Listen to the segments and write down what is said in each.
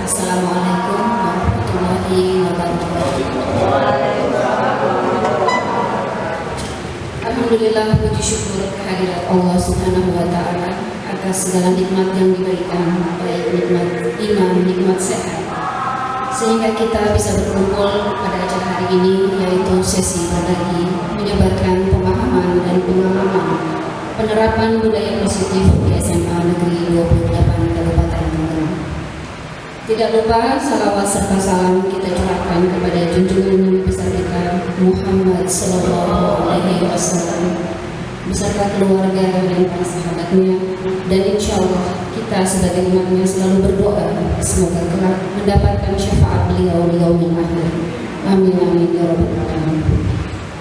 Assalamualaikum warahmatullahi wabarakatuh. Alhamdulillah, puji syukur kehadirat Allah Subhanahu wa Ta'ala atas segala nikmat yang diberikan, baik nikmat iman, nikmat sehat, sehingga kita bisa berkumpul pada acara hari ini, yaitu sesi berbagi, menyebarkan pemahaman dan pengalaman penerapan budaya positif di SMA Negeri 28 Kabupaten Tangerang. Tidak lupa salawat serta salam kita curahkan kepada junjungan Nabi besar kita Muhammad Sallallahu Alaihi Wasallam beserta keluarga dan para sahabatnya, dan insya Allah kita sebagai umatnya selalu berdoa semoga kelak mendapatkan syafaat beliau di yaumil akhir. Amin amin ya rabbal alamin.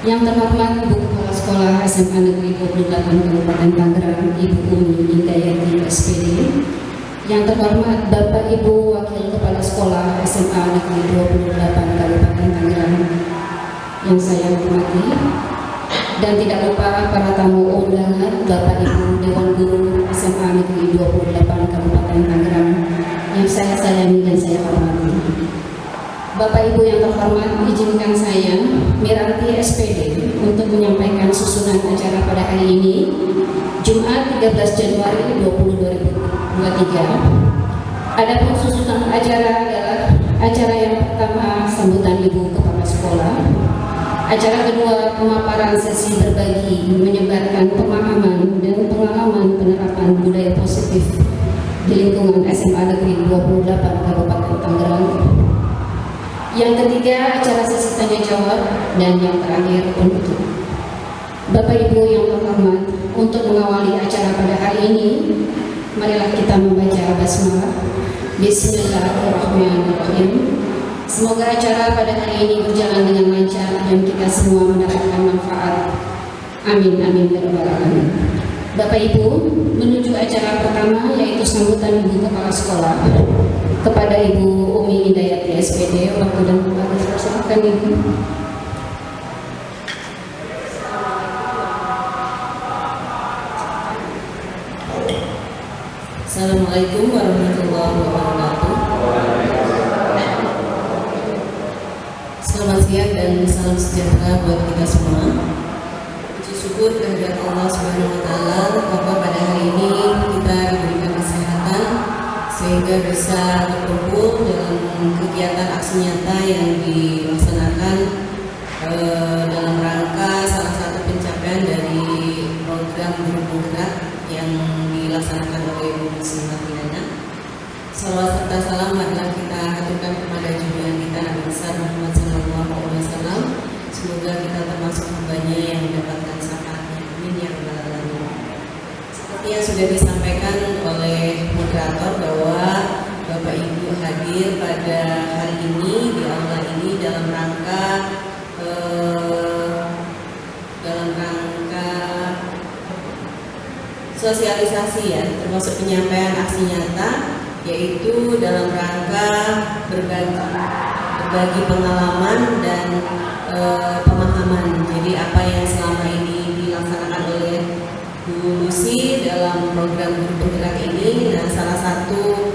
Yang terhormat Ibu Kepala Sekolah SMA Negeri 28 Kabupaten Tangerang, Ibu Umi Indayati SPD. Yang terhormat Bapak Ibu Wakil Kepala Sekolah SMA Negeri 28 Kabupaten Tangerang yang saya hormati, dan tidak lupa para tamu undangan Bapak Ibu Dewan Guru SMA Negeri 28 Kabupaten Tangerang yang saya sayangi dan saya hormati. Bapak Ibu yang terhormat, izinkan saya Miranti SPD untuk menyampaikan susunan acara pada hari ini, Jumat 13 Januari 2023. Adapun susunan acara adalah acara yang pertama sambutan Ibu Kepala Sekolah, acara kedua pemaparan sesi berbagi menyebarkan pemahaman dan pengalaman penerapan budaya positif di lingkungan SMA Negeri 28 Kabupaten Tangerang. Yang ketiga acara sesi tanya jawab, dan yang terakhir penutup. Bapak Ibu yang terhormat, untuk mengawali acara pada hari ini, marilah kita membaca basmalah. Bismillahirrahmanirrahim. Semoga acara pada hari ini berjalan dengan lancar dan kita semua mendapatkan manfaat. Amin amin ya rabbal alamin. Bapak Ibu, menuju acara pertama yaitu sambutan Ibu Kepala Sekolah. Kepada Ibu Umi Indayati SPD, waktu dan tempat dipersilakan Ibu. Assalamualaikum warahmatullahi wabarakatuh. Selamat siang dan salam sejahtera buat kita semua. Puji syukur kehadirat Allah Subhanahu wa Ta'ala bahwa pada hari ini kita diberikan kesehatan sehingga bisa berkumpul dalam kegiatan aksi nyata yang dilaksanakan dalam rangka salah satu pencapaian dari program Guru Penggerak yang dilaksanakan oleh Ibu Sri Pidana. Salawat serta salam adalah kita aturkan kepada junjungan kita Nabi besar Muhammad Sallallahu Alaihi Wasallam. Semoga kita termasuk hambanya yang mendapatkan syafaatnya. Amin ya rabbal alamin. Seperti yang sudah disampaikan oleh moderator bahwa Bapak Ibu hadir pada hari ini di aula ini dalam rangka sosialisasi ya, termasuk penyampaian aksi nyata, yaitu dalam rangka berbagi pengalaman dan pemahaman. Jadi apa yang selama ini dilaksanakan oleh Bu Lucy dalam program Guru Penggerak ini, nah salah satu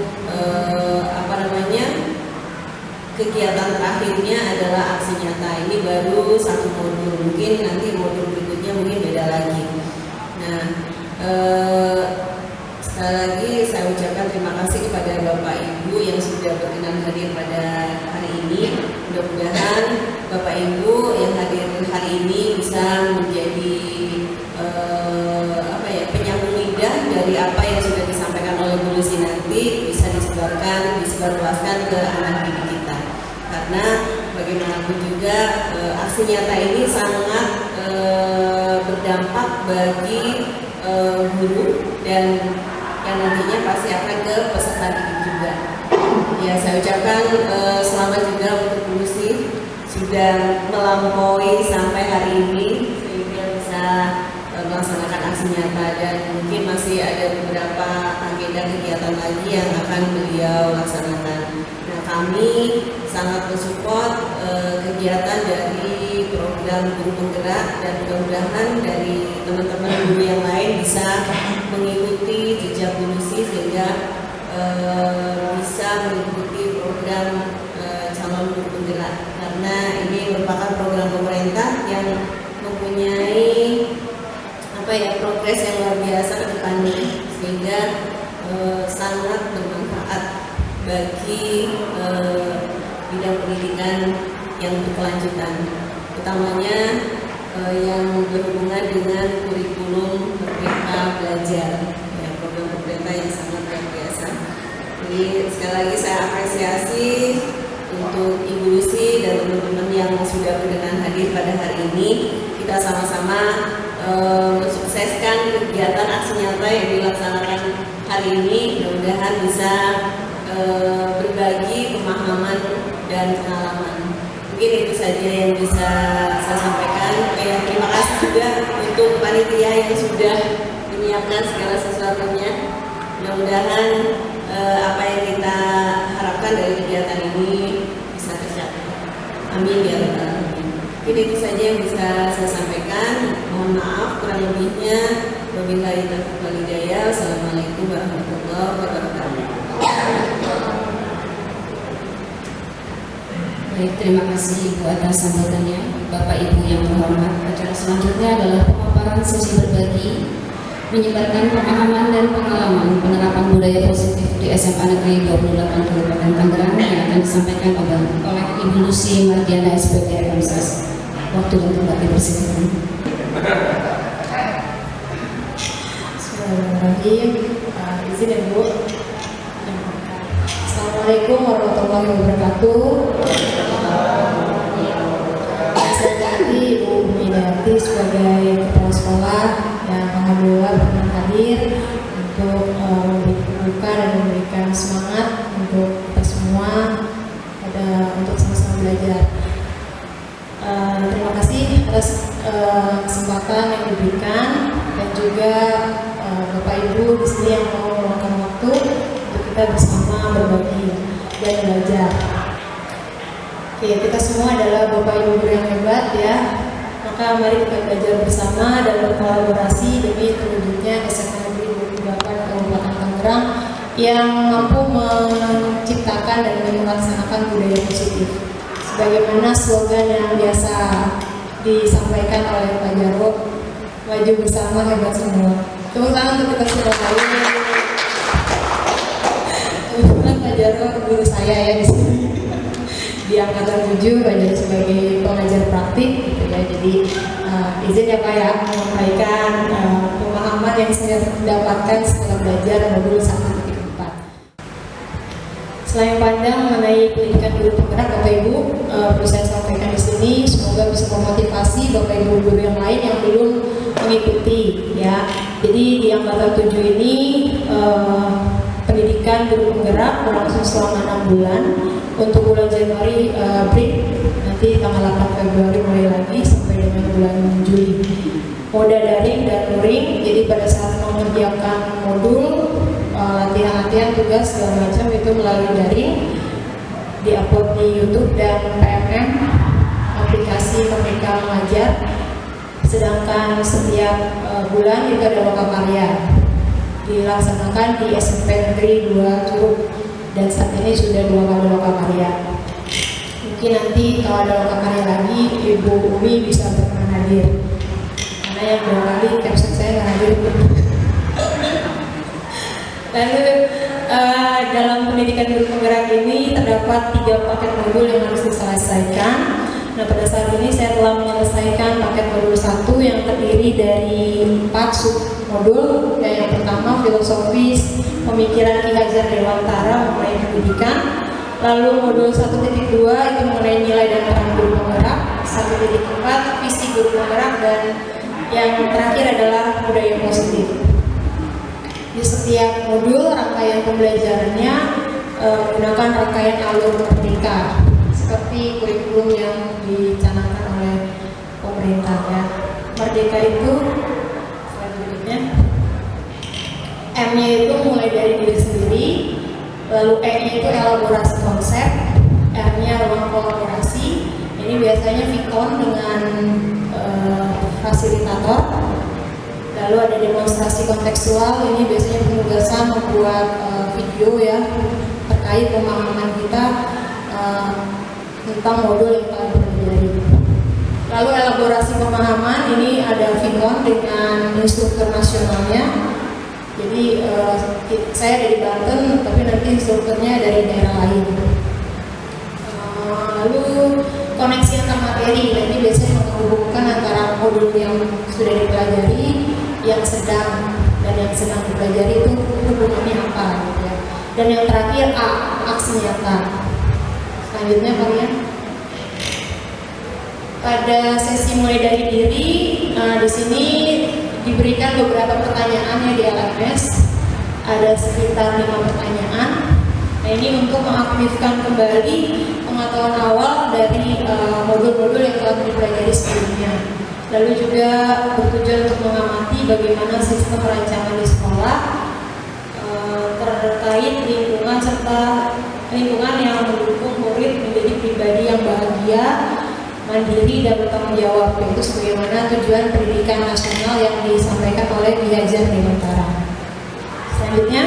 kegiatan terakhirnya adalah aksi nyata. Ini baru satu modul, mungkin nanti modul berikutnya mungkin beda lagi. Nah, sekali lagi saya ucapkan terima kasih kepada Bapak Ibu yang sudah berkenan hadir pada hari ini. Mudah-mudahan Bapak Ibu yang hadir hari ini bisa menjadi penyambung lidah dari apa yang sudah disampaikan oleh Bu Lucy, nanti bisa disebarluaskan ke anak didik kita. Karena bagaimanapun juga aksi nyata ini sangat berdampak bagi guru dan yang nantinya pasti akan ke peserta didik juga. Ya, saya ucapkan selamat juga untuk Bu Lucy sudah melampaui sampai hari ini sehingga bisa melaksanakan aksi nyata, dan mungkin masih ada beberapa agenda kegiatan lagi yang akan beliau laksanakan. Nah, kami sangat mensupport kegiatan dari program Guru Penggerak, dan mudah-mudahan dari teman-teman guru yang lain bisa mengikuti jejak Bu Lucy sehingga bisa mengikuti program calon guru penggerak, karena ini merupakan program pemerintah yang mempunyai progres yang luar biasa ke depannya, sehingga sangat bermanfaat bagi bidang pendidikan yang berkelanjutan, utamanya yang berhubungan dengan kurikulum Merdeka Belajar, ya, program pemerintah yang sangat luar biasa. Jadi sekali lagi saya apresiasi untuk Ibu Lucy dan teman-teman yang sudah berkenan hadir pada hari ini. Kita sama-sama mensukseskan kegiatan aksi nyata yang dilaksanakan hari ini. Mudah-mudahan bisa berbagi pemahaman dan pengalaman. Mungkin itu saja yang bisa saya sampaikan. Terima kasih juga untuk panitia yang sudah menyiapkan segala sesuatunya. Mudah-mudahan apa yang kita harapkan dari kegiatan ini bisa tercapai. Amin ya rabbal alamin. Mungkin itu saja yang bisa saya sampaikan. Mohon maaf kurang lebihnya. Wabillahi taufiq wal hidayah. Assalamualaikum warahmatullahi wabarakatuh. Baik, terima kasih Ibu atas sambutannya. Bapak Ibu yang terhormat, acara selanjutnya adalah pemaparan sesi berbagi menyebarkan pemahaman dan pengalaman penerapan budaya positif di SMA Negeri 28 Kabupaten Tangerang yang akan disampaikan oleh Ibu Lucy Mardiana SPT MSS. Waktu dan tempat dipersilakan. Bismillahirrahmanirrahim. Izin ya Bu. Assalamualaikum warahmatullahi wabarakatuh. Saya tadi Ibu Midati sebagai kepala sekolah yang alhamdulillah berkenan hadir untuk membuka dan memberikan semangat untuk kita semua untuk sama-sama belajar. Terima kasih atas kesempatan yang diberikan dan juga Bapak Ibu di sini yang mau meluangkan waktu untuk kita bersama berbagi dan belajar. Oke, kita semua adalah Bapak Ibu guru yang hebat ya. Maka mari kita belajar bersama dan berkolaborasi demi terwujudnya SMA Negeri 28 Kabupaten Tangerang yang mampu menciptakan dan melaksanakan budaya positif. Sebagaimana slogan yang biasa disampaikan oleh Pak Jarwo, maju bersama hebat semua. Tepuk tangan untuk kita semua. Kebetulan Pak Jarwo guru saya ya di sini. Di angkatan 7 banyak sebagai pengajar praktik gitu ya. Jadi izin ya Pak ya menyampaikan pemahaman yang saya dapatkan setelah belajar modul 1.4. Selain pandang mengenai pendidikan guru penggerak, Bapak Ibu perlu saya sampaikan di sini, semoga bisa memotivasi Bapak Ibu guru yang lain yang belum mengikuti ya. Jadi di angkatan 7 ini pendidikan guru penggerak berlangsung selama 6 bulan. Untuk bulan Januari break, nanti tanggal 8 Februari mulai lagi sampai dengan bulan Juli. Moda daring dan luring, jadi pada saat mengerjakan modul, latihan-latihan tugas segala macam itu melalui daring, di-upload di YouTube dan PMM, aplikasi Merdeka Mengajar. Sedangkan setiap bulan itu ada lokakarya dilaksanakan di SMP Negeri 2 Curug. Dan saat ini sudah 2 kali lokakarya. Mungkin nanti kalau ada lokakarya lagi, Ibu Umi bisa berkenan hadir. Karena yang 2 kali caption saya nggak hadir. Lalu dalam pendidikan guru penggerak ini terdapat 3 paket modul yang harus diselesaikan. Nah pada saat ini saya telah menyelesaikan paket modul 1 yang terdiri dari 4 sub modul. Yang pertama filosofis pemikiran Ki Hajar Dewantara mengenai pendidikan. Lalu modul 1.2 itu mengenai nilai dan peran guru penggerak. 1.4 visi guru penggerak, dan yang terakhir adalah budaya positif. Di setiap modul rangkaian pembelajarannya menggunakan rangkaian alur merdeka seperti kurikulum yang dicanangkan oleh pemerintah ya. Merdeka itu selanjutnya M-nya itu mulai dari diri sendiri, lalu E-nya itu elaborasi konsep, R-nya ruang kolaborasi. Ini biasanya Vicon dengan fasilitator. Lalu ada demonstrasi kontekstual, ini biasanya penugasan membuat video ya terkait pemahaman kita tentang modul yang telah dipelajari. Lalu elaborasi pemahaman, ini ada Vincon dengan instruktur nasionalnya. Jadi saya dari Banten, tapi nanti instrukturnya dari daerah lain. Lalu koneksi antar materi, nanti biasanya menghubungkan antara modul yang sudah dipelajari, yang sedang dan yang sedang dipelajari itu hubungannya apa, gitu ya. Dan yang terakhir aksi nyata. Selanjutnya kalian pada sesi mulai dari diri, di sini diberikan beberapa pertanyaan yang di LMS, ada sekitar 5 pertanyaan. Nah, ini untuk mengaktifkan kembali pengetahuan awal dari modul-modul yang telah dipelajari sebelumnya. Lalu juga bertujuan untuk mengamati bagaimana sistem perancangan di sekolah terkait lingkungan serta lingkungan yang mendukung murid menjadi pribadi yang bahagia, mandiri dan bertanggung jawab, yaitu sebagaimana tujuan pendidikan nasional yang disampaikan oleh Ki Hajar Dewantara. Selanjutnya,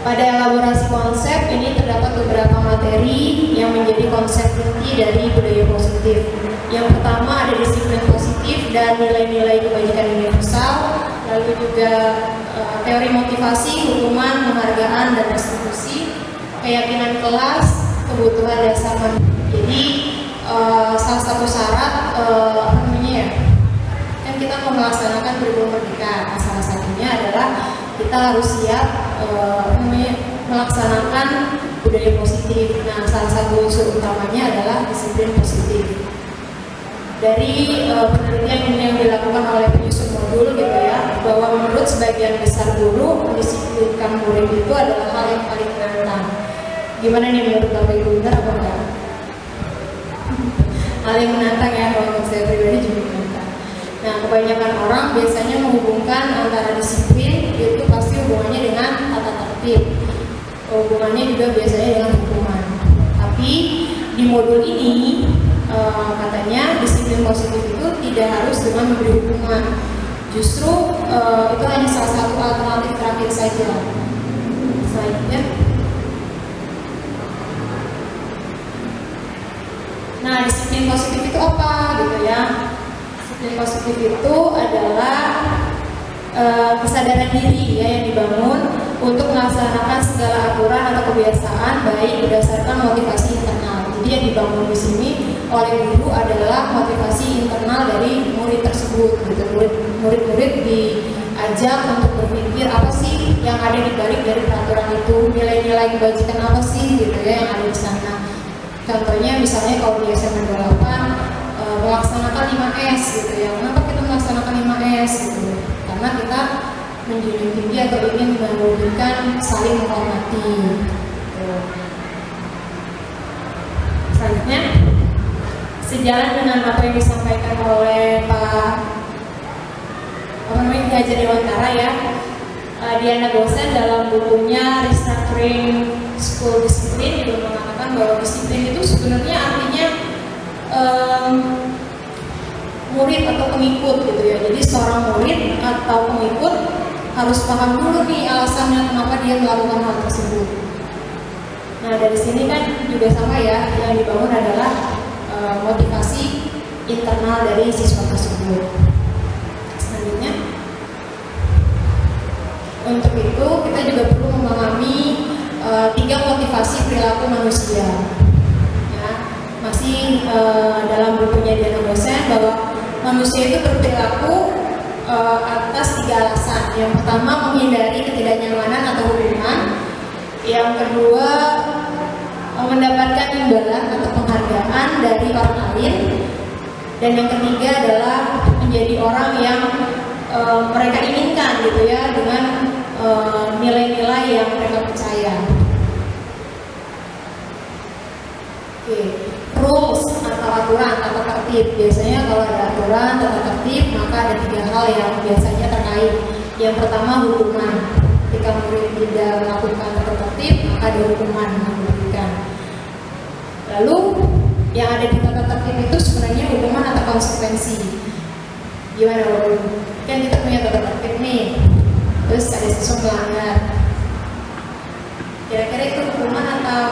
pada elaborasi konsep ini terdapat beberapa materi yang menjadi konsep inti dari budaya positif. Yang pertama ada disiplin positif dan nilai-nilai kebajikan universal, lalu juga teori motivasi, hukuman, penghargaan dan restitusi, keyakinan kelas, kebutuhan dasar manusia. Jadi salah satu syarat kan kita mau melaksanakan kurikulum merdeka. Salah satunya adalah kita harus siap melaksanakan budaya positif. Nah, salah satu unsur utamanya adalah disiplin positif. Dari penelitian yang dilakukan oleh penyusun modul gitu ya, bahwa menurut sebagian besar guru mendisiplinkan murid itu adalah hal yang paling menantang. Gimana nih menurut Bapak Ibu, benar apa enggak? Hal yang menantang ya, kalau saya pribadi juga menantang. Nah, kebanyakan orang biasanya menghubungkan antara disiplin itu pasti hubungannya dengan tata tertib, hubungannya juga biasanya dengan hukuman. Tapi di modul ini katanya disiplin positif itu tidak harus dengan memberi hukuman. Justru itu hanya salah satu alternatif terakhir saja. Selanjutnya, nah disiplin positif itu apa gitu ya? Disiplin positif itu adalah kesadaran diri ya yang dibangun untuk melaksanakan segala aturan atau kebiasaan baik berdasarkan motivasi internal. Jadi yang dibangun di sini oleh guru adalah motivasi internal dari murid tersebut. Gitu. Murid-murid diajak untuk berpikir apa sih yang ada di balik dari peraturan itu, nilai-nilai kebajikan apa sih gitu ya yang ada di sana. Contohnya misalnya kalau di SMA 28 melaksanakan 5S gitu ya. Kenapa kita melaksanakan 5S gitu? Karena kita menjunjung tinggi atau ingin mewujudkan saling menghormati. Selanjutnya, sejalan dengan apa yang disampaikan oleh Pak Ki Hajar Dewantara ya, Diana Gosen dalam bukunya Restructuring School Discipline juga mengatakan bahwa disiplin itu sebenarnya artinya murid atau pengikut gitu ya. Jadi seorang murid atau pengikut harus paham dulu nih alasannya kenapa dia melakukan hal tersebut. Nah dari sini kan juga sama ya, yang dibangun adalah motivasi internal dari siswa tersebut. Selanjutnya, untuk itu kita juga perlu memahami 3 motivasi perilaku manusia. Ya, masih dalam bukunya Diana Gosen bahwa manusia itu berperilaku atas 3 alasan. Yang pertama menghindari ketidaknyamanan atau hukuman. Yang kedua mendapatkan imbalan atau penghargaan dari orang lain. Dan yang ketiga adalah menjadi orang yang mereka inginkan gitu ya, dengan nilai-nilai yang mereka percaya. Oke, rules atau aturan atau tertib. Biasanya kalau ada aturan atau tertib, maka ada 3 hal yang biasanya terkait. Yang pertama hukuman. Ketika murid tidak melakukan tata tertib, maka ada hukuman yang diberikan. Lalu yang ada di tata tertib itu sebenarnya hukuman atau konsekuensi. Gimana Bapak? Kan kita punya tata tertib nih, terus ada siswa melanggar. Kira-kira itu hukuman atau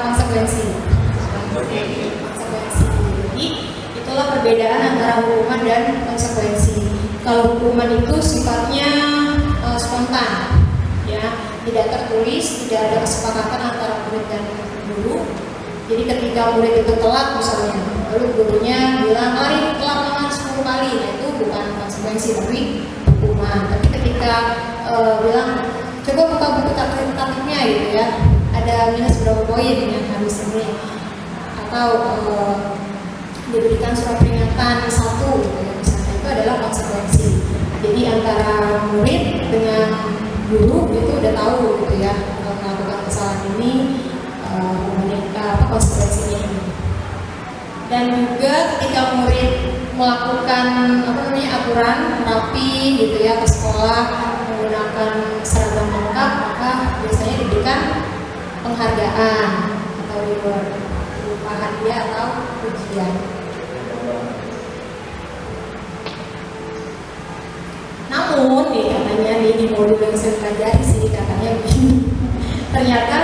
konsekuensi. Jadi itulah perbedaan antara hukuman dan konsekuensi. Kalau hukuman itu sifatnya spontan, ya, tidak tertulis, tidak ada kesepakatan antara murid dan guru. Jadi ketika murid itu telat misalnya, lalu gurunya bilang hari telat makan 10 kali, nah itu bukan konsekuensi tapi hukuman. Tapi ketika bilang coba buka buku tatipnya gitu ya, ada minus berapa poin yang harus ini, atau diberikan surat peringatan 1 gitu ya, misalnya, itu adalah konsekuensi. Jadi antara murid dengan guru itu udah tahu gitu ya, kalau melakukan kesalahan ini konsekuensinya ini. Dan juga ketika murid melakukan aturan rapi gitu ya ke sekolah menggunakan seragam lengkap, maka biasanya diberikan penghargaan atau reward berupa hadiah atau pujian. Namun katanya di modul yang saya pelajari sih katanya begini, ternyata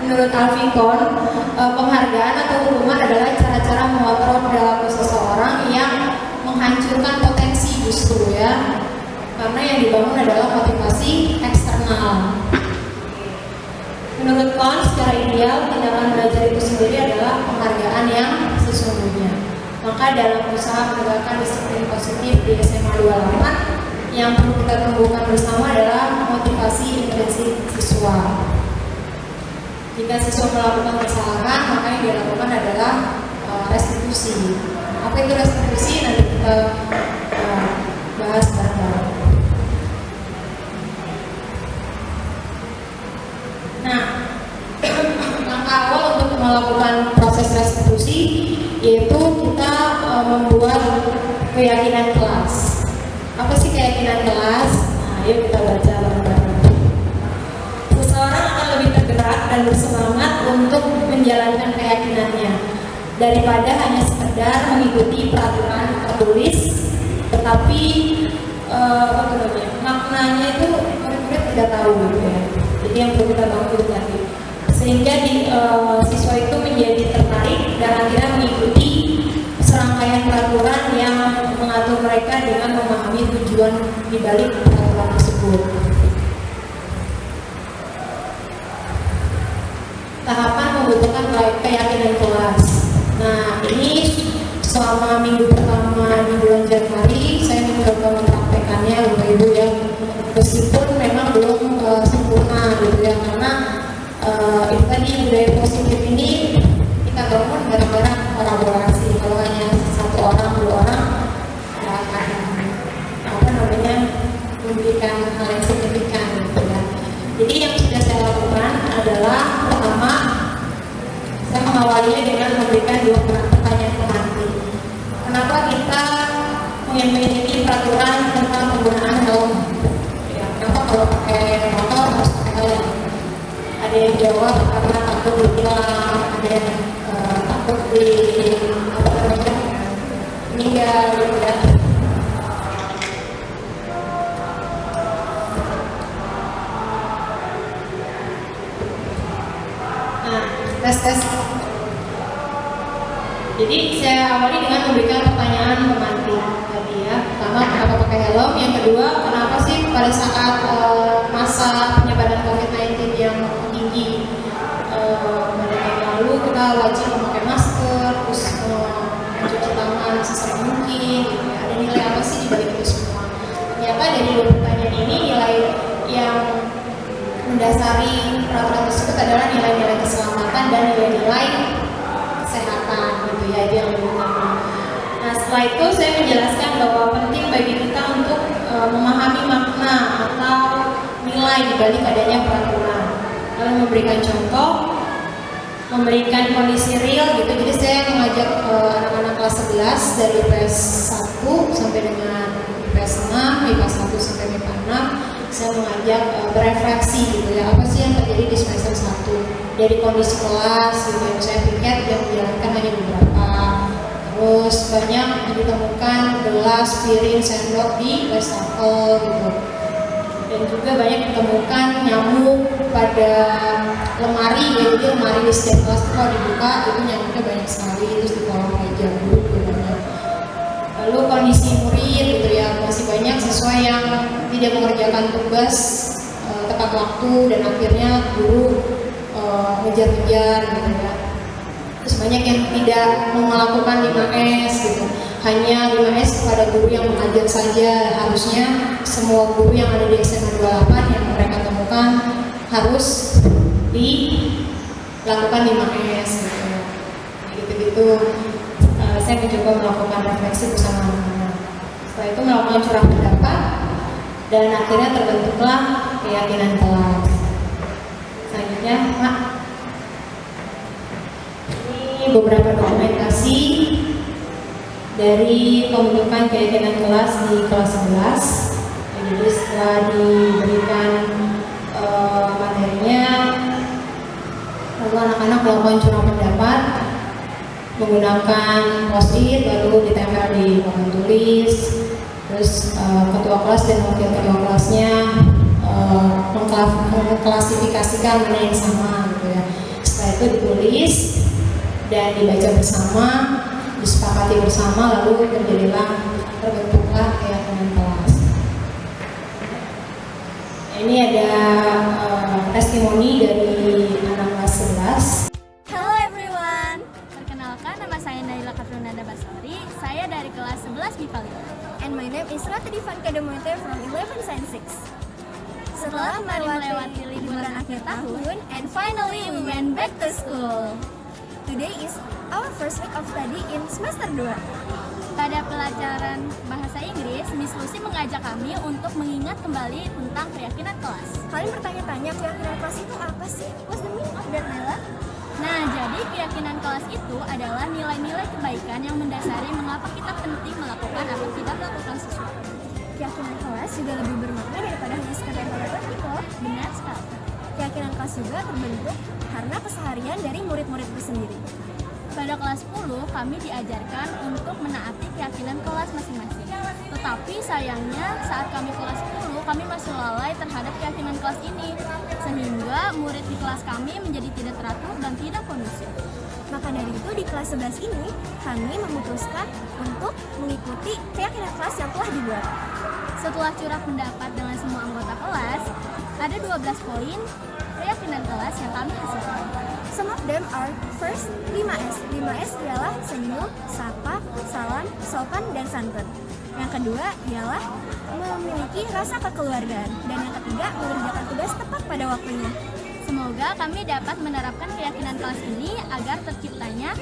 menurut Alfikon penghargaan atau hukuman adalah cara-cara mengontrol perilaku seseorang yang menghancurkan potensi justru ya, karena yang dibangun adalah motivasi eksternal. Menurut Kon, secara ideal tindakan belajar itu sendiri adalah penghargaan yang sesungguhnya. Maka dalam usaha menegakkan disiplin positif di SMA 28, yang perlu kita tumbuhkan bersama adalah motivasi intrinsik siswa. Jika siswa melakukan kesalahan, maka yang dilakukan adalah restitusi. Apa itu restitusi? Nanti kita bahas bareng-bareng. Nah, langkah awal untuk melakukan proses restitusi yaitu kita membuat keyakinan kelas. Apa sih keyakinan kelas? Nah, yuk kita baca bareng-bareng. Seseorang akan lebih tergerak dan bersemangat untuk menjalankan keyakinannya daripada hanya sekedar mengikuti peraturan tertulis, tetapi maknanya itu murid-murid tidak tahu gitu ya. Jadi yang perlu kita bangun tadi, sehingga siswa itu menjadi tertarik dan akhirnya mengikuti serangkaian peraturan yang mengatur mereka dengan memahami tujuan dibalik peraturan tersebut. Tahapan membutuhkan keyakinan kelas. Nah, ini selama minggu pertama di bulan Januari saya mencoba mempraktekannya Bapak Ibu ya. Meskipun memang belum sempurna gitu ya, karena itu tadi budaya positif ini kita bangun gara-gara kolaborasi. Kalau hanya satu orang, dua orang nggak akan memberikan hal yang signifikan gitu ya. Jadi yang sudah saya lakukan adalah pertama saya mengawalinya dengan memberikan 2 pertanyaan pengantin. Kenapa kita memiliki peraturan tentang penggunaan helm? Ya, kenapa kalau pakai motor harus pakai helm? Ada yang jawab karena takut ditilang, ada yang takut meninggal gitu ya. Tes. Jadi saya awali dengan memberikan pertanyaan pengantin tadi ya. Pertama, kenapa pakai helm? Yang kedua, kenapa sih pada saat masa penyebaran COVID-19 yang tinggi pada tahun lalu kita wajib memakai masker, terus mencuci tangan sesering mungkin gitu ya. Ada nilai apa sih di balik itu semua? Ternyata dari 2 pertanyaan ini nilai yang mendasari peraturan tersebut adalah nilai-nilai keselamatan dan nilai-nilai kesehatan gitu ya, itu yang lebih utama. Nah, setelah itu saya menjelaskan bahwa penting bagi kita untuk memahami makna atau nilai di balik adanya peraturan, lalu memberikan contoh, memberikan kondisi real gitu. Jadi saya mengajak anak-anak kelas 11 dari IPS 1 sampai dengan IPS 6, IPA 1 sampai IPA 6. Saya mengajak berefleksi gitu ya, apa sih yang terjadi di semester 1 dari kondisi kelas gitu ya. Saya pikir yang menjalankan hanya beberapa, terus banyak ditemukan gelas, piring, sendok di wastafel gitu, dan juga banyak ditemukan nyamuk pada lemari gitu Jadi lemari di setiap kelas tuh kalau dibuka itu nyamuknya banyak sekali, terus di kolong meja guru juga banyak. Lalu kondisi murid gitu ya, masih banyak siswa yang tidak mengerjakan tugas tepat waktu dan akhirnya guru ngejar-ngejar gitu ya. Terus banyak yang tidak melakukan 5S gitu, hanya 5S kepada guru yang mengajar saja. Harusnya semua guru yang ada di SMA 28 yang mereka temukan harus dilakukan 5S gitu. Saya mencoba melakukan refleksi bersama anak-anak. Setelah itu melakukan curah pendapat dan akhirnya terbentuklah keyakinan kelas. Selanjutnya, Pak, ini beberapa dokumentasi dari pembentukan keyakinan kelas di kelas 11. Jadi setelah diberikan materinya, lalu anak-anak melakukan curah pendapat menggunakan post-it, lalu ditempel di papan tulis. Terus ketua kelas dan wakil ketua kelasnya mengklasifikasikan mana yang sama gitu ya. Setelah itu ditulis dan dibaca bersama, disepakati bersama, lalu terbentuklah keyakinan kelas. Ini ada testimoni dari anak kelas 11. Hello everyone, perkenalkan nama saya Naila Katrunanda Basori. Saya dari kelas 11 MIPA 5. And my name is Rati Divanka Demonte from 11 Science 6. Setelah melewati liburan akhir tahun, and finally we went back to school. Today is our first week of study in semester 2. Pada pelajaran bahasa Inggris, Miss Lucy mengajak kami untuk mengingat kembali tentang keyakinan kelas. Kalian bertanya-tanya keyakinan kelas itu apa sih? What's the meaning of that, Naila? Nah, jadi keyakinan kelas itu adalah nilai-nilai kebaikan yang mendasari mengapa kita penting melakukan atau tidak melakukan sesuatu. Keyakinan kelas juga lebih bermakna daripada hanya sekedar teoretik loh. Benar sekali. Keyakinan kelas juga terbentuk karena keseharian dari murid-murid itu sendiri. Pada kelas 10, kami diajarkan untuk menaati keyakinan kelas masing-masing. Tetapi sayangnya saat kami kelas 10, kami masih lalai terhadap keyakinan kelas ini. Sehingga murid di kelas kami menjadi tidak teratur dan tidak kondusif. Maka dari itu di kelas 11 ini, kami memutuskan untuk mengikuti keyakinan kelas yang telah dibuat. Setelah curah pendapat dengan semua anggota kelas, ada 12 poin keyakinan kelas yang kami hasilkan. Some of them are first, 5S. 5S ialah senyum, sapa, salam, sopan, dan santun. Yang kedua ialah memiliki rasa kekeluargaan. Dan yang ketiga, mengerjakan tugas tepat pada waktunya. Semoga kami dapat menerapkan keyakinan kelas ini agar terciptanya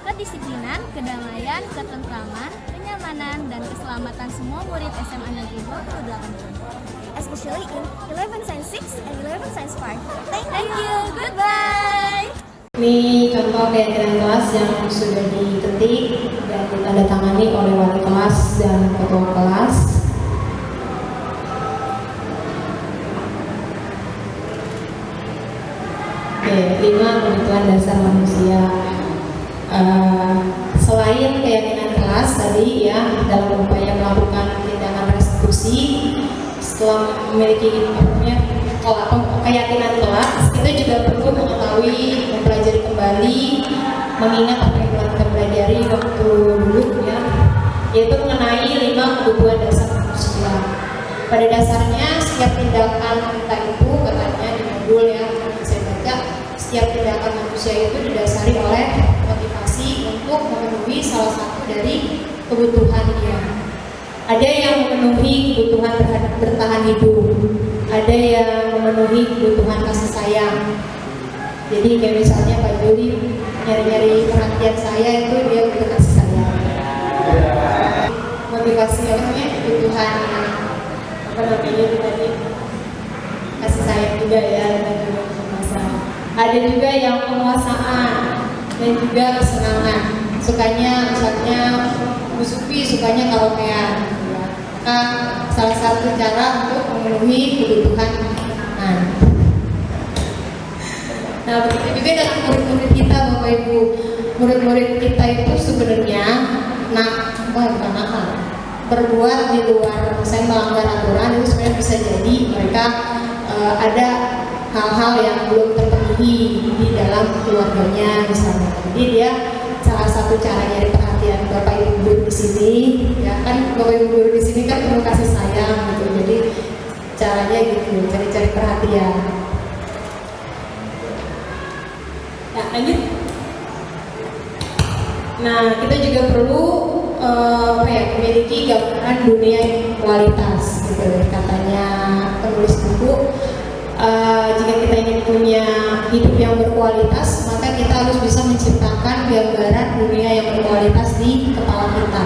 kedisiplinan, kedamaian, ketentraman, kenyamanan, dan keselamatan semua murid SMA Negeri 28. Especially in 11 Science 6 and 11 Science 5. Thank you, goodbye! Ini contoh keyakinan kelas yang sudah diketik dan ditandatangani oleh wali kelas dan ketua kelas. Oke, 5 kebutuhan dasar manusia. Selain keyakinan kelas tadi ya, dalam upaya melakukan tindakan restitusi setelah memiliki keyakinan kelas, kita juga perlu mengetahui, mempelajari kembali, mengingat apa yang telah kita pelajari waktu dulu ya, yaitu mengenai 5 kebutuhan dasar manusia. Pada dasarnya setiap tindakan kita itu, katanya di modul ya, saya baca, setiap tindakan manusia itu didasari oleh motivasi untuk memenuhi salah satu dari kebutuhan dia. Ada yang memenuhi kebutuhan terhadap bertahan hidup, ada yang memenuhi kebutuhan kasih sayang. Jadi kayak misalnya Pak Juli nyari-nyari perhatian saya, itu dia butuh kasih sayang. Motivasi namanya kebutuhan apa namanya tadi, kasih sayang juga ya, dan juga penguasaan. Ada juga yang penguasaan dan juga kesenangan. Sukanya misalnya Bu Supi sukanya karaokean. Maka salah satu cara untuk memenuhi kebutuhan kesenangan. Nah, begitu juga dengan murid-murid kita, Bapak Ibu. Murid-murid kita itu sebenarnya bukan nakal, berbuat di luar, misalnya melanggar aturan, itu sebenarnya bisa jadi mereka ada hal-hal yang belum terpenuhi di dalam keluarganya misalnya. Jadi dia salah satu cara nyari perhatian Bapak Ibu guru di sini, ya kan Bapak Ibu guru di sini kan perlu kasih sayang gitu. Jadi caranya gitu, cari-cari perhatian. Nah, lanjut. Nah, kita juga perlu memiliki gambaran dunia kualitas gitu. Katanya penulis buku, jika kita ingin punya hidup yang berkualitas, maka kita harus bisa menciptakan gambaran dunia yang berkualitas di kepala kita.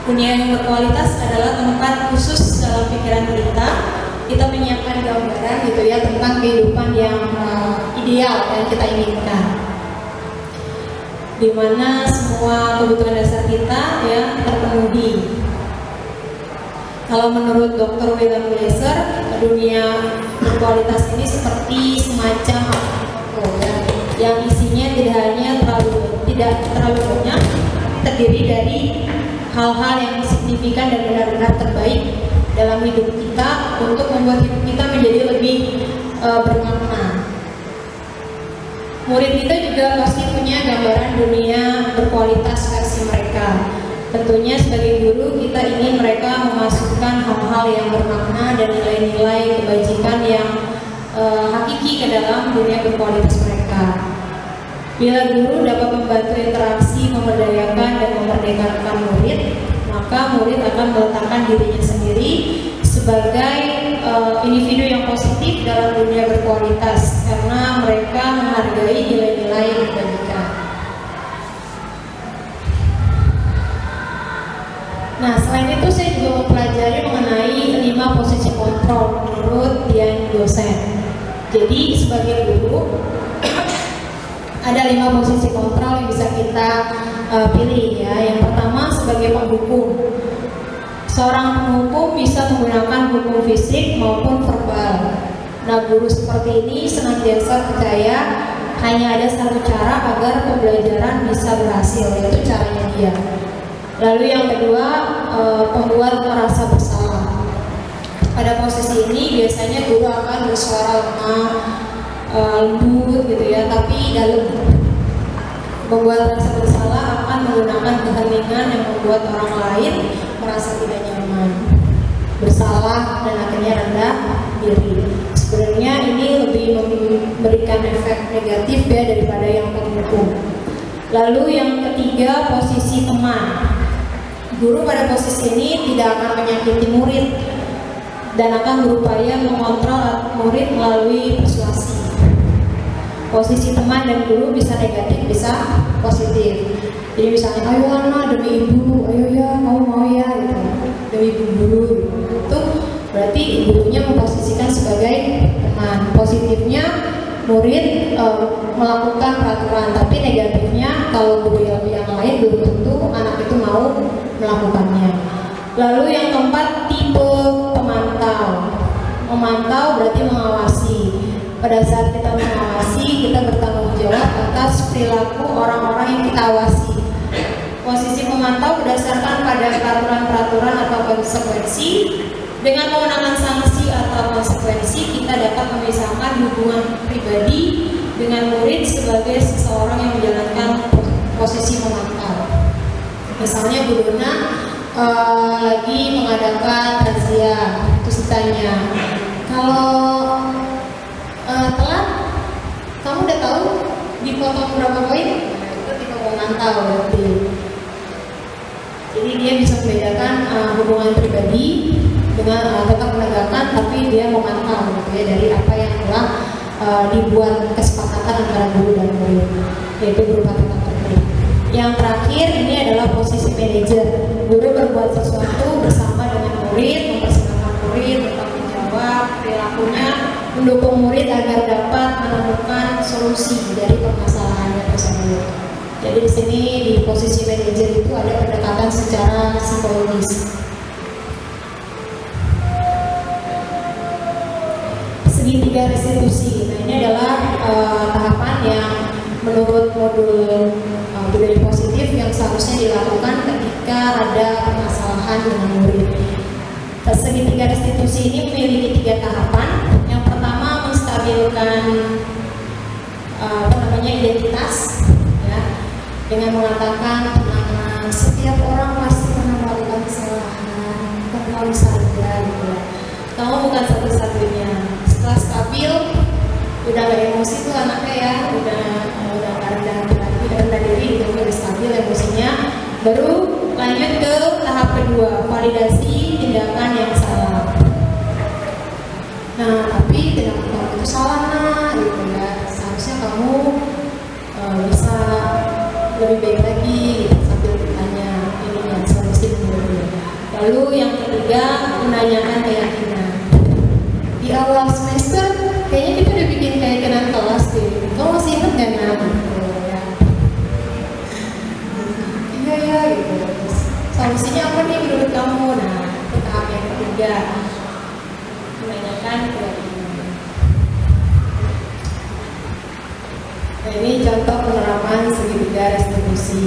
Dunia yang berkualitas adalah tempat khusus dalam pikiran kita. Kita menyiapkan gambaran gitu ya tentang kehidupan yang ideal yang kita inginkan, di mana semua kebutuhan dasar kita ya terpenuhi. Kalau menurut Dr. William Glasser, dunia berkualitas ini seperti semacam yang isinya tidak terlalu banyak, terdiri dari hal-hal yang signifikan dan benar-benar terbaik dalam hidup kita untuk membuat hidup kita menjadi lebih bermakna. Murid kita juga pasti punya gambaran dunia berkualitas versi mereka. Tentunya sebagai guru kita ingin mereka memasukkan hal-hal yang bermakna dan nilai-nilai kebajikan yang hakiki ke dalam dunia berkualitas mereka. Bila guru dapat membantu interaksi, memberdayakan dan memerdekakan murid, maka murid akan meletakkan dirinya sendiri sebagai individu yang positif dalam dunia berkualitas karena mereka menghargai nilai-nilai kebajikan. Nah, selain itu saya juga mempelajari mengenai 5 posisi kontrol menurut Dian dosen. Jadi sebagai guru ada 5 posisi kontrol yang bisa kita pilih ya. Yang pertama sebagai penghukum. Seorang penghukum bisa menggunakan hukum fisik maupun verbal. Nah, guru seperti ini senantiasa percaya hanya ada satu cara agar pembelajaran bisa berhasil, yaitu caranya dia. Lalu yang kedua, pembuat merasa bersalah. Pada posisi ini biasanya guru akan bersuara lemah, lembut gitu ya, tapi dalam. Membuat rasa bersalah akan menggunakan keheningan yang membuat orang lain merasa tidak nyaman, bersalah dan akhirnya rendah diri. Sebenarnya ini lebih memberikan efek negatif ya daripada yang penghukum. Lalu yang ketiga, posisi teman. Guru pada posisi ini tidak akan menyakiti murid dan akan berupaya mengontrol murid melalui persuasi. Posisi teman dan guru bisa negatif, bisa positif. Jadi misalnya, ayo anak demi ibu, ayo ya, kamu mau ya, gitu. Demi ibu guru, itu berarti gurunya memposisikan sebagai teman. Positifnya murid melakukan peraturan, tapi negatifnya kalau guru yang lain belum tentu anak itu mau melakukannya. Lalu yang keempat, tipe pemantau. Memantau berarti mengawasi. Pada saat kita mengawasi, kita bertanggung jawab atas perilaku orang-orang yang kita awasi. Posisi pemantau berdasarkan pada peraturan-peraturan atau konsekuensi. Dengan menggunakan sanksi atau konsekuensi, kita dapat memisahkan hubungan pribadi dengan murid sebagai seseorang yang menjalankan posisi pemantau. Misalnya Bu Dona lagi mengadakan razia, terus ditanya, kalau telat, kamu udah tahu dipotong berapa poin? Itu tipe pemantau berarti. Jadi dia bisa membedakan hubungan pribadi dengan tetap menegakkan, tapi dia memantau gitu ya dari apa yang telah dibuat kesepakatan antara guru dan murid, yaitu berupa tata tertib. Yang terakhir ini adalah posisi manajer. Guru berbuat sesuatu bersama dengan murid, mempersiapkan murid, bertanggung jawab, perilakunya mendukung murid agar dapat menemukan solusi dari permasalahannya tersebut. Jadi di sini di posisi manajer itu ada pendekatan secara psikologis. Segitiga restitusi. Nah, ini adalah tahapan yang menurut modul budaya positif yang seharusnya dilakukan ketika ada permasalahan dengan murid. Segitiga restitusi ini memiliki 3 tahapan. Yang pertama, menstabilkan dengan mengatakan tenang, setiap orang pasti pernah melakukan kesalahan, kamu sadar gitu ya. Kamu bukan satu-satunya. Setelah stabil, udah gak emosi tuh anaknya ya, udah gak rendah hati lagi, udah rendah diri gitu, udah stabil emosinya. Baru lanjut ke tahap kedua, validasi tindakan yang salah. Nah, tapi tindakan kamu itu salah nah, gitu ya. Seharusnya kamu bisa lebih baik lagi gitu, sambil bertanya ini yang solusi menurutnya. Lalu yang ketiga, menanyakan keyakinan. Di awal semester kayaknya kita udah bikin keyakinan kelas deh. Kamu masih ingat gak nah? Gitu, ya. Iya ya gitu. Terus, solusinya apa nih menurut kamu? Nah, itu tahap yang ketiga, menanyakan keyakinan. Nah, ini contoh penerapan segitiga restitusi.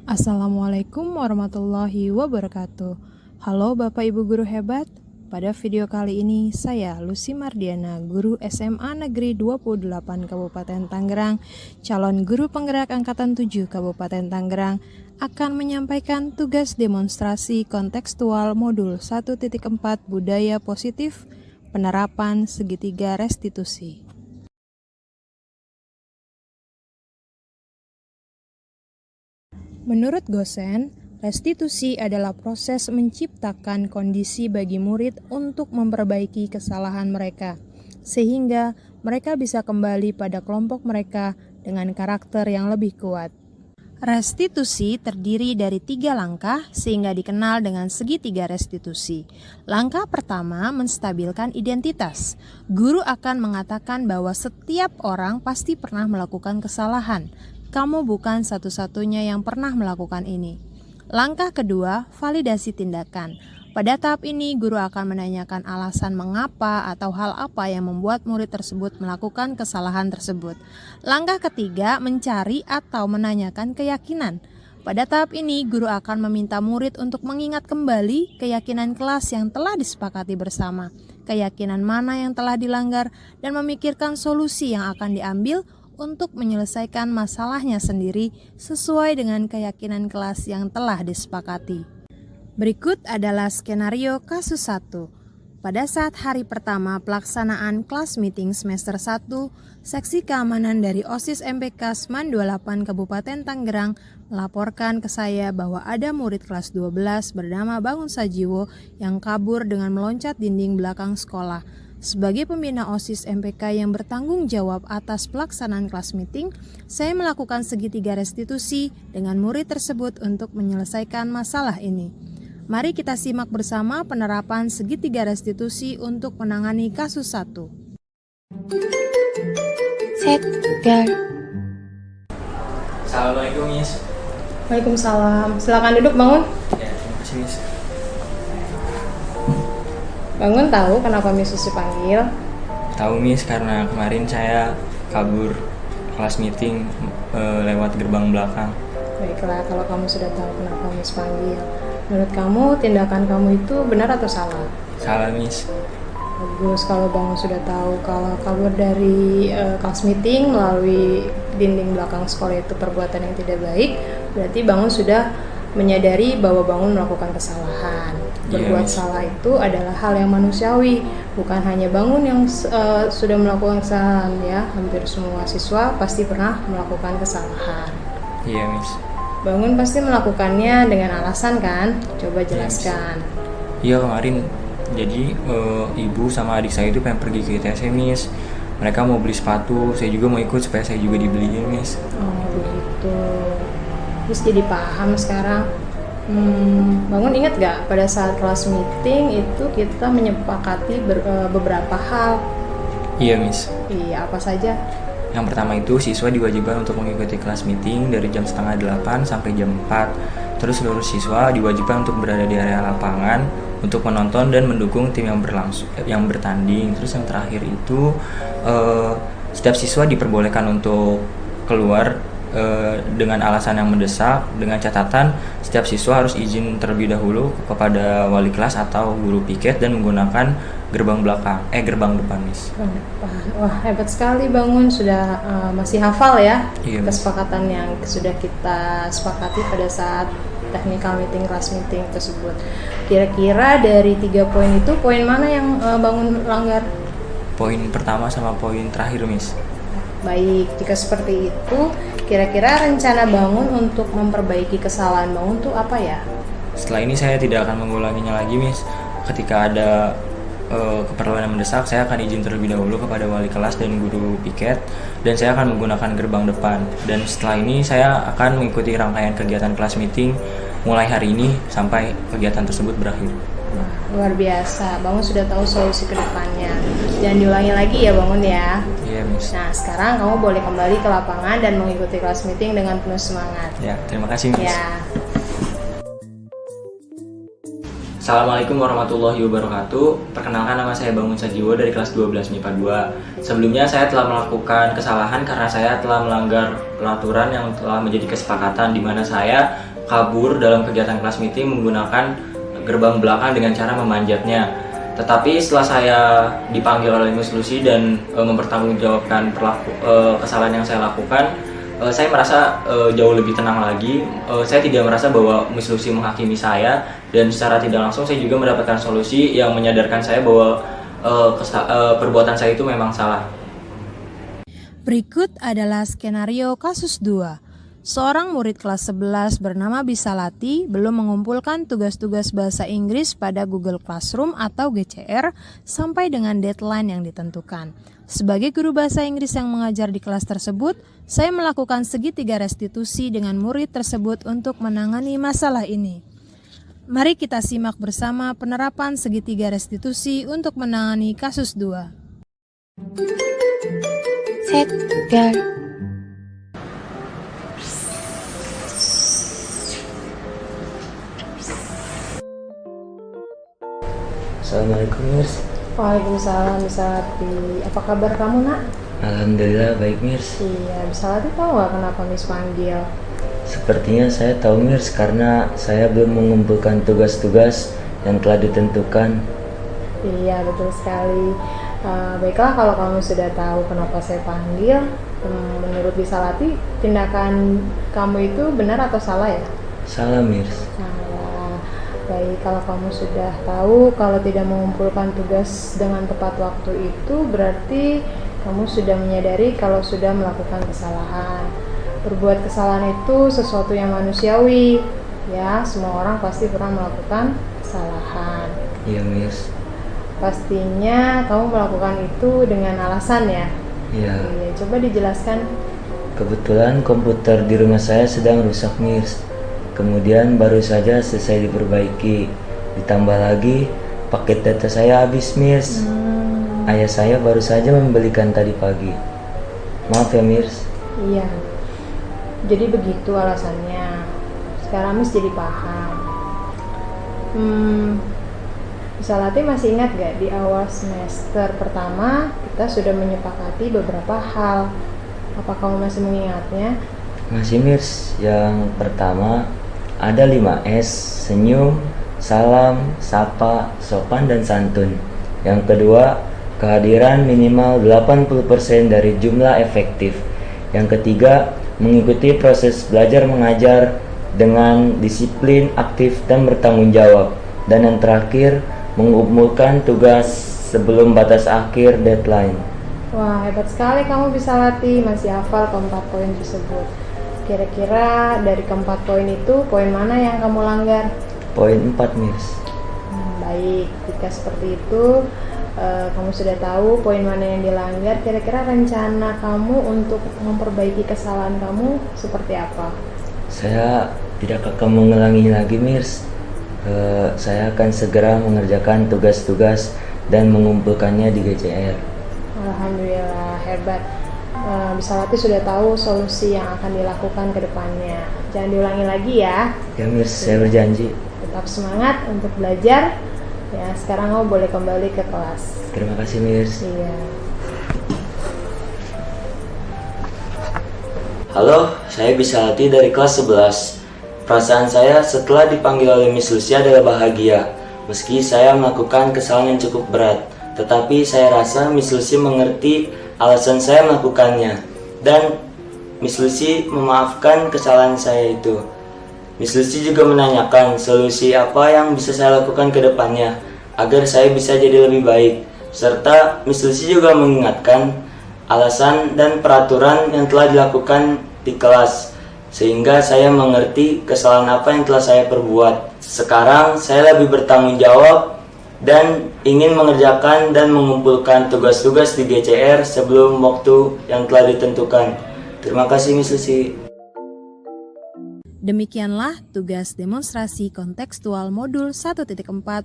Assalamualaikum warahmatullahi wabarakatuh. Halo Bapak Ibu guru hebat. Pada video kali ini saya Lucy Mardiana, guru SMA Negeri 28 Kabupaten Tangerang, calon guru penggerak angkatan 7 Kabupaten Tangerang, akan menyampaikan tugas demonstrasi kontekstual modul 1.4 Budaya Positif Penerapan Segitiga Restitusi. Menurut Gosen, restitusi adalah proses menciptakan kondisi bagi murid untuk memperbaiki kesalahan mereka, sehingga mereka bisa kembali pada kelompok mereka dengan karakter yang lebih kuat. Restitusi terdiri dari 3 langkah sehingga dikenal dengan segitiga restitusi. Langkah pertama, menstabilkan identitas. Guru akan mengatakan bahwa setiap orang pasti pernah melakukan kesalahan. Kamu bukan satu-satunya yang pernah melakukan ini. Langkah kedua, validasi tindakan. Pada tahap ini, guru akan menanyakan alasan mengapa atau hal apa yang membuat murid tersebut melakukan kesalahan tersebut. Langkah ketiga, mencari atau menanyakan keyakinan. Pada tahap ini, guru akan meminta murid untuk mengingat kembali keyakinan kelas yang telah disepakati bersama, keyakinan mana yang telah dilanggar, dan memikirkan solusi yang akan diambil untuk menyelesaikan masalahnya sendiri sesuai dengan keyakinan kelas yang telah disepakati. Berikut adalah skenario kasus 1. Pada saat hari pertama pelaksanaan kelas meeting semester 1, Seksi Keamanan dari OSIS MPK Seman 28 Kabupaten Tangerang melaporkan ke saya bahwa ada murid kelas 12 bernama Bangun Sajiwo yang kabur dengan meloncat dinding belakang sekolah. Sebagai pembina OSIS MPK yang bertanggung jawab atas pelaksanaan kelas meeting, saya melakukan segitiga restitusi dengan murid tersebut untuk menyelesaikan masalah ini. Mari kita simak bersama penerapan segitiga restitusi untuk menangani kasus 1. Set, Gar. Assalamualaikum, Miss. Waalaikumsalam. Silakan duduk, Bangun. Ya, terima kasih, Miss. Bangun tahu kenapa Miss Susi panggil? Tahu, Miss, karena kemarin saya kabur kelas meeting lewat gerbang belakang. Baiklah, kalau kamu sudah tahu kenapa Miss panggil. Menurut kamu, tindakan kamu itu benar atau salah? Salah, Miss. Bagus, kalau Bangun sudah tahu kalau kabur dari kelas meeting melalui dinding belakang sekolah itu perbuatan yang tidak baik, berarti Bangun sudah menyadari bahwa Bangun melakukan kesalahan. Berbuat salah itu adalah hal yang manusiawi, bukan hanya Bangun yang sudah melakukan kesalahan ya. Hampir semua siswa pasti pernah melakukan kesalahan. Iya, Miss. Bangun pasti melakukannya dengan alasan kan? Coba jelaskan. Iya, kemarin jadi ibu sama adik saya itu pengen pergi ke ITC, Miss. Mereka mau beli sepatu, saya juga mau ikut supaya saya juga dibeliin, Miss. Oh begitu. Terus jadi paham sekarang. Bangun ingat gak pada saat kelas meeting itu kita menyepakati beberapa hal? Iya, Miss. Iya, apa saja? Yang pertama itu siswa diwajibkan untuk mengikuti kelas meeting dari jam 7:30 sampai jam 4. Terus seluruh siswa diwajibkan untuk berada di area lapangan untuk menonton dan mendukung tim yang bertanding. Terus yang terakhir itu setiap siswa diperbolehkan untuk keluar dengan alasan yang mendesak, dengan catatan setiap siswa harus izin terlebih dahulu kepada wali kelas atau guru piket dan menggunakan gerbang depan, Miss. Wah, hebat sekali Bangun, sudah masih hafal ya. Iya, Miss. Kesepakatan yang sudah kita sepakati pada saat technical meeting, class meeting tersebut. Kira-kira dari 3 poin itu, poin mana yang Bangun langgar? Poin pertama sama poin terakhir, Miss. Baik, jika seperti itu, kira-kira rencana Bangun untuk memperbaiki kesalahan Bangun tuh apa ya? Setelah ini saya tidak akan mengulanginya lagi, Miss. Ketika ada keperluan yang mendesak, saya akan izin terlebih dahulu kepada wali kelas dan guru piket, dan saya akan menggunakan gerbang depan. Dan setelah ini saya akan mengikuti rangkaian kegiatan kelas meeting mulai hari ini sampai kegiatan tersebut berakhir. Wah, luar biasa, Bangun sudah tahu solusi ke depannya. Jangan diulangi lagi ya Bangun ya. Iya, Miss. Nah, sekarang kamu boleh kembali ke lapangan dan mengikuti kelas meeting dengan penuh semangat. Ya, terima kasih, Miss. Ya. Assalamualaikum warahmatullahi wabarakatuh. Perkenalkan, nama saya Bangun Sajiwo dari kelas 12 MIPA 2. Sebelumnya saya telah melakukan kesalahan karena saya telah melanggar peraturan yang telah menjadi kesepakatan, di mana saya kabur dalam kegiatan kelas meeting menggunakan gerbang belakang dengan cara memanjatnya. Tetapi setelah saya dipanggil oleh Miss Lucy dan mempertanggungjawabkan kesalahan yang saya lakukan, saya merasa jauh lebih tenang lagi. Saya tidak merasa bahwa Miss Lucy menghakimi saya, dan secara tidak langsung saya juga mendapatkan solusi yang menyadarkan saya bahwa perbuatan saya itu memang salah. Berikut adalah skenario kasus 2. Seorang murid kelas 11 bernama Bisalati belum mengumpulkan tugas-tugas bahasa Inggris pada Google Classroom atau GCR sampai dengan deadline yang ditentukan. Sebagai guru bahasa Inggris yang mengajar di kelas tersebut, saya melakukan segitiga restitusi dengan murid tersebut untuk menangani masalah ini. Mari kita simak bersama penerapan segitiga restitusi untuk menangani kasus 2. Set, girl. Assalamualaikum, Mirs. Waalaikumsalam, Bisalati. Apa kabar kamu, Nak? Alhamdulillah baik, Mirs. Iya, Bisalati tahu nggak kenapa Miss panggil? Sepertinya saya tahu, Mirs, karena saya belum mengumpulkan tugas-tugas yang telah ditentukan. Iya, betul sekali. Baiklah, kalau kamu sudah tahu kenapa saya panggil, menurut Bisalati, tindakan kamu itu benar atau salah ya? Salah, Mirs. Salah. Baik, kalau kamu sudah tahu kalau tidak mengumpulkan tugas dengan tepat waktu itu, berarti kamu sudah menyadari kalau sudah melakukan kesalahan. Berbuat kesalahan itu sesuatu yang manusiawi, ya, semua orang pasti pernah melakukan kesalahan. Iya, Mirs. Pastinya kamu melakukan itu dengan alasan ya? Iya. Iya, coba dijelaskan. Kebetulan komputer di rumah saya sedang rusak, Mirs. Kemudian baru saja selesai diperbaiki. Ditambah lagi paket data saya habis, Mirs. Ayah saya baru saja membelikan tadi pagi. Maaf ya, Mirs. Iya. Jadi begitu alasannya. Sekarang Miss jadi paham. Bisalati masih ingat gak di awal semester pertama kita sudah menyepakati beberapa hal. Apa kamu masih mengingatnya? Masih, Mirs. Yang pertama ada 5S, senyum, salam, sapa, sopan, dan santun. Yang kedua, kehadiran minimal 80% dari jumlah efektif. Yang ketiga, mengikuti proses belajar mengajar dengan disiplin, aktif, dan bertanggung jawab. Dan yang terakhir, mengumpulkan tugas sebelum batas akhir deadline. Wah, hebat sekali kamu Bisalati, masih hafal keempat poin tersebut. Kira-kira dari keempat poin itu, poin mana yang kamu langgar? Poin 4, Miss. Baik, jika seperti itu, kamu sudah tahu poin mana yang dilanggar. Kira-kira rencana kamu untuk memperbaiki kesalahan kamu seperti apa? Saya tidak akan mengulangi lagi, Miss. Saya akan segera mengerjakan tugas-tugas dan mengumpulkannya di GCR. Alhamdulillah, hebat. Bisalati sudah tahu solusi yang akan dilakukan ke depannya. Jangan diulangi lagi ya. Ya, Miss, saya berjanji. Tetap semangat untuk belajar. Ya, sekarang kamu boleh kembali ke kelas. Terima kasih, Miss. Iya. Halo, saya Bisalati dari kelas 11. Perasaan saya setelah dipanggil oleh Miss Lucy adalah bahagia. Meski saya melakukan kesalahan yang cukup berat, tetapi saya rasa Miss Lucy mengerti alasan saya melakukannya. Dan Miss Lucy memaafkan kesalahan saya itu. Miss Lucy juga menanyakan solusi apa yang bisa saya lakukan ke depannya agar saya bisa jadi lebih baik. Serta Miss Lucy juga mengingatkan alasan dan peraturan yang telah dilakukan di kelas, sehingga saya mengerti kesalahan apa yang telah saya perbuat. Sekarang saya lebih bertanggung jawab dan ingin mengerjakan dan mengumpulkan tugas-tugas di GCR sebelum waktu yang telah ditentukan. Terima kasih Miss Lucy. Demikianlah tugas demonstrasi kontekstual modul 1.4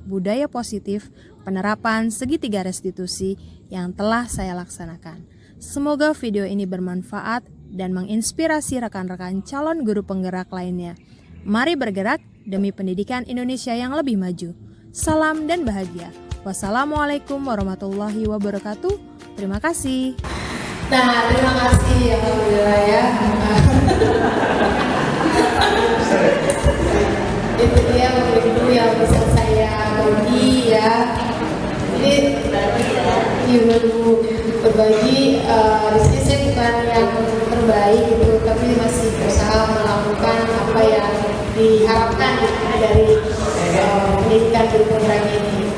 Budaya Positif Penerapan Segitiga Restitusi yang telah saya laksanakan. Semoga video ini bermanfaat dan menginspirasi rekan-rekan calon guru penggerak lainnya. Mari bergerak demi pendidikan Indonesia yang lebih maju. Salam dan bahagia. Wassalamualaikum warahmatullahi wabarakatuh. Terima kasih. Nah, terima kasih alhamdulillah ya. Itu dia buku yang bisa saya bagi ya. Jadi ibu berbagi di sini saya bukan yang terbaik gitu, tapi masih berusaha melakukan apa yang diharapkan dari pendidikan guru penggerak ini.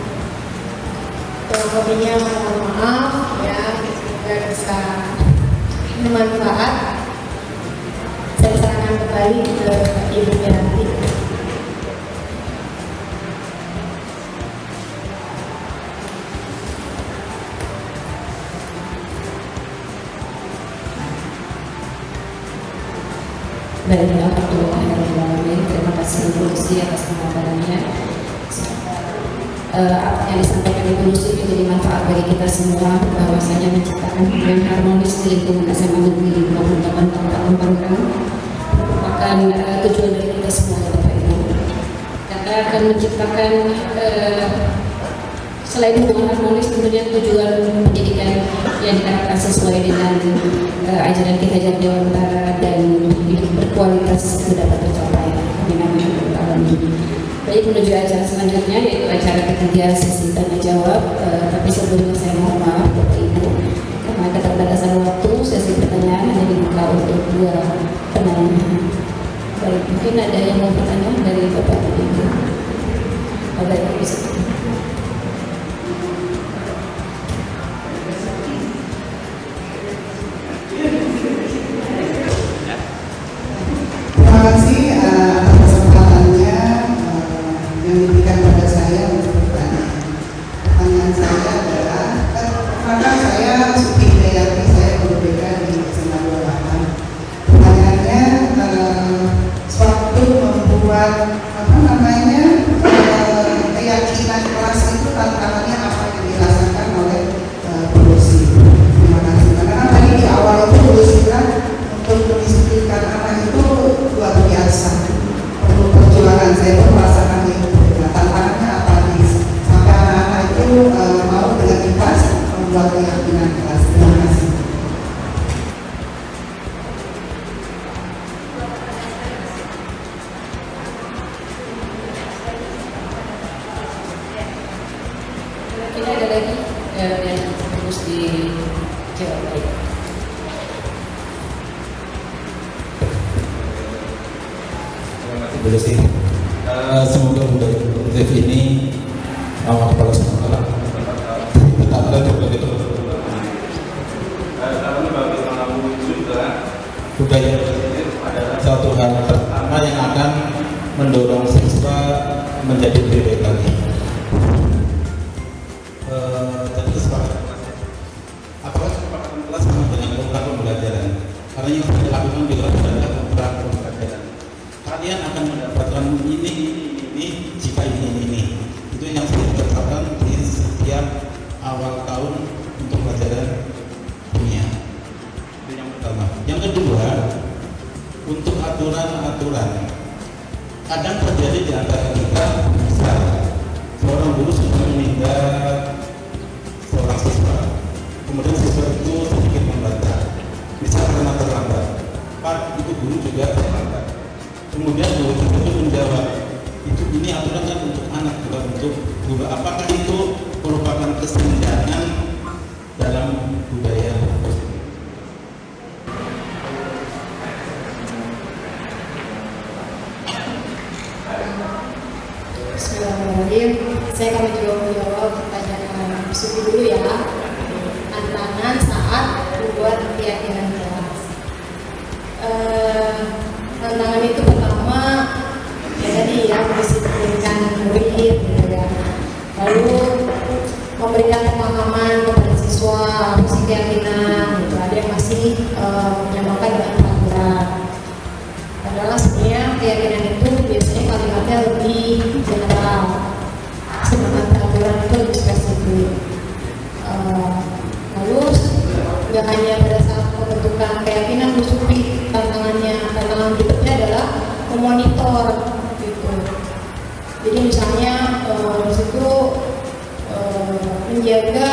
Pokoknya mohon maaf ya, semoga bisa bermanfaat. Saya serahkan kembali ke Ibu Yanti. Bismillahirrahmanirrahim. Terima kasih Ibu Lucy atas pemaparannya. Apa yang disampaikan Ibu Lucy menjadi manfaat bagi kita semua, bahwasanya menciptakan hubungan harmonis di lingkungan SMA Negeri 28 Kabupaten Panggang merupakan tujuan dari kita semua ya Bapak Ibu. Karena akan menciptakan selain hubungan harmonis, tentunya tujuan pendidikan yang diharapkan sesuai dengan ajaran kita Dewantara dan hidup berkualitas itu dapat tercapai. Amin amin ya rabbal alamin. Baik, menuju acara selanjutnya yaitu acara ketiga sesi tanya jawab. Tapi sebelumnya saya mohon maaf Bapak Ibu, karena keterbatasan waktu sesi pertanyaan hanya dibuka untuk 2 penanya. Baik, mungkin ada yang mau bertanya dari Bapak Ibu. Ada yang bisa. Terima kasih atas kesempatannya yang diberikan pada saya untuk bertanya. Pertanyaan saya adalah, karena saya Suki Dayati, saya guru BK di SMA 28. Pertanyaannya, sewaktu membuat keyakinan kelas itu tantangannya apa yang dirasakan oleh Bu Lucy? Terima kasih. Karena tadi di awal itu Bu Lucy bilang untuk mendisiplinkan anak itu luar biasa, perlu perjuangan. Saya pun merasakan itu. Nah, tantangannya apa nih sampai anak-anak itu mau dengan ikhlas membuat keyakinan kelas. Terima kasih. Kita ada lagi yang harus dijawab baik. Bu Lucy, semoga budaya positif ini Allah Kepala Sekolah tetap ada begitu. Budaya positif adalah satu hal pertama yang akan mendorong siswa menjadi lebih baik lagi. Tadi kesepakatan apakah kesepakatan kelas sama dengan program pembelajaran? Karena yang sudah dilakukan di luar adalah program pembelajaran. Kalian akan mendapatkan ini jika ini. Itu yang sudah ditetapkan di setiap awal tahun untuk pelajaran dunia. Itu yang pertama. Yang kedua, untuk aturan-aturan, kadang terjadi di antara kita, misal seorang guru sudah menindak seorang siswa, kemudian siswa itu sedikit membantah, misal karena terlambat. Pak, itu guru juga sepakat. Kemudian guru itu menjawab, ini aturan kan untuk anak bukan untuk guru. Apakah itu merupakan kesenjangan dalam budaya? Bismillahirrahmanirrahim. Saya akan mencoba menjawab pertanyaan Sufi dulu ya. Tantangan saat membuat keyakinan kelas. Tantangan itu pertama ya tadi ya mendisiplinkan murid gitu ya. Lalu memberikan pemahaman kepada siswa misi keyakinan gitu. Ada yang masih menyamakan dengan peraturan. Padahal sebenarnya keyakinan itu biasanya kalimatnya lebih general, sedangkan peraturan itu lebih spesifik. Lalu nggak hanya pada saat pembentukan keyakinan Sufi, tantangan berikutnya adalah memonitor gitu. Jadi misalnya di situ menjaga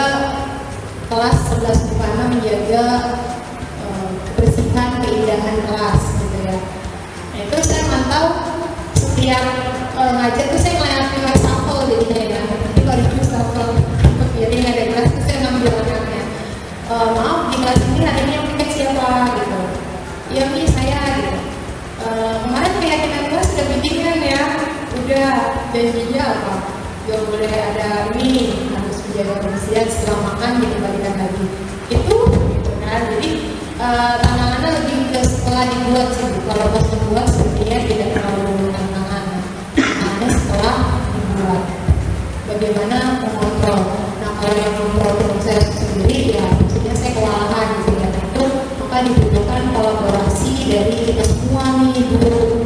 kelas 11 Bukana, menjaga kebersihan, keindahan kelas gitu ya. Nah itu saya mantau setiap ngajar tuh saya ngeliatin wastafel jadinya ya. Jadi kalau di wastafel jadi nggak ada kelas itu saya ngambil anaknya. Maaf di kelas ini hari ini yang pakai siapa gitu. Ya Mi saya gitu. Kemarin keyakinan kelas sudah bikin kan ya. Udah janjinya apa? Gak boleh ada ini, harus menjaga kebersihan setelah makan dikembalikan lagi. Itu gitu kan. Jadi tantangannya lebih ke setelah dibuat sih. Kalau pas dibuat sebenarnya tidak terlalu tantangan. Tantangannya setelah dibuat. Bagaimana mengontrol? Nah kalau yang mengontrol proses sendiri ya maksudnya saya kewalahan gitu ya. Itu maka dibutuhkan kolaborasi dari kita semua nih guru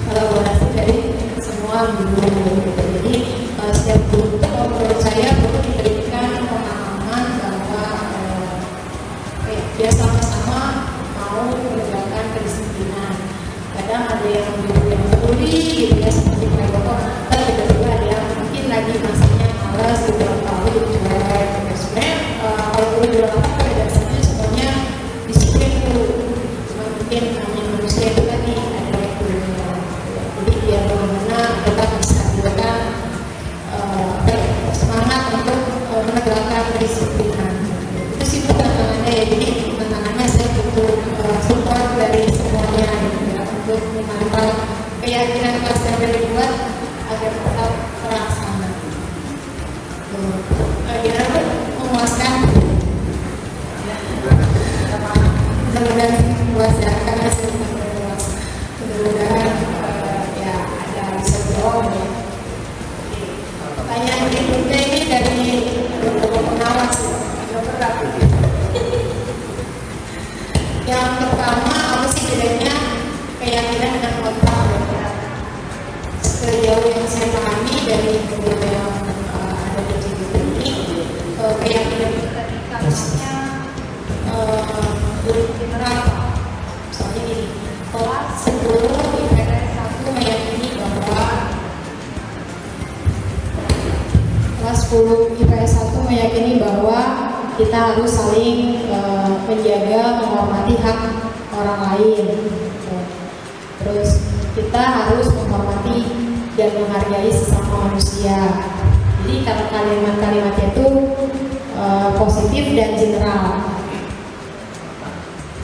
kolaborasi dari semua guru gitu. Jadi setiap guru itu menurut saya perlu diberikan pemahaman bahwa dia sama-sama mau menegakkan kedisiplinan. Kadang ada yang guru yang peduli gitu ya seperti Pak Joko, tapi tiba-tiba ada yang mungkin lagi masanya malas gitu atau jadi cuek. Sebenarnya kalau guru di luar pada dasarnya semuanya disiplin dulu. Cuma mungkin hanya manusia itu tadi ada yang gurunya. Jadi biar bagaimana tetap bisa menggunakan semangat untuk menegakkan kedisiplinan. Itu sih tantangannya ya. Jadi tantangannya saya butuh support dari semuanya gitu ya, untuk memantau keyakinan kelas yang dibuat agar tetap terlaksana. Kira-kira memuaskan. Mudah-mudahan puas ya, karena saya puas. Mudah-mudahan ya ada bisa jawab ya. Pertanyaan berikutnya ini dari beberapa pengawas agak berat. Yang pertama apa sih bedanya keyakinan dengan kontrak? Sejauh yang saya pahami dari beberapa yang ada di cerita ini, keyakinan itu tadi kasusnya general. Misalnya gini, kelas 10 IPS 1 meyakini bahwa kelas 10 IPS 1 meyakini bahwa kita harus saling menjaga, menghormati hak orang lain. Terus kita harus menghormati dan menghargai sesama manusia. Jadi kalimat-kalimatnya itu positif dan general.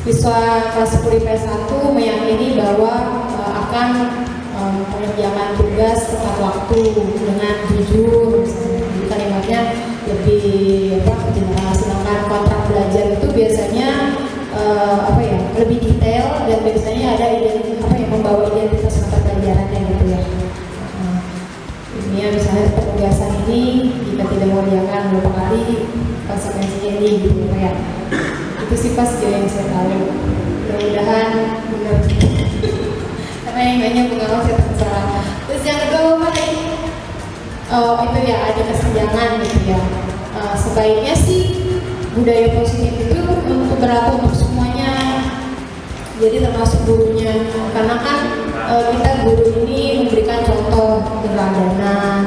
Siswa kelas 10 IPS 1 meyakini bahwa akan mengerjakan tugas tepat waktu dengan jujur. Jadi kalimatnya lebih general. Sedangkan kontrak belajar itu biasanya lebih detail dan biasanya ada membawa identitas mata pelajarannya gitu ya. Ini ya misalnya penugasan ini jika tidak mau diakan beberapa kali konsekuensinya ini gitu ya. Itu sih pas yang saya tahu. Mudah-mudahan benar. Karena yang banyak pengawas ya terserah. Terus yang kedua apa lagi? Oh itu ya ada kesenjangan gitu ya. Sebaiknya sih budaya positif itu untuk berlaku untuk semuanya. Jadi termasuk gurunya. Karena kan kita guru ini memberikan contoh keteladanan.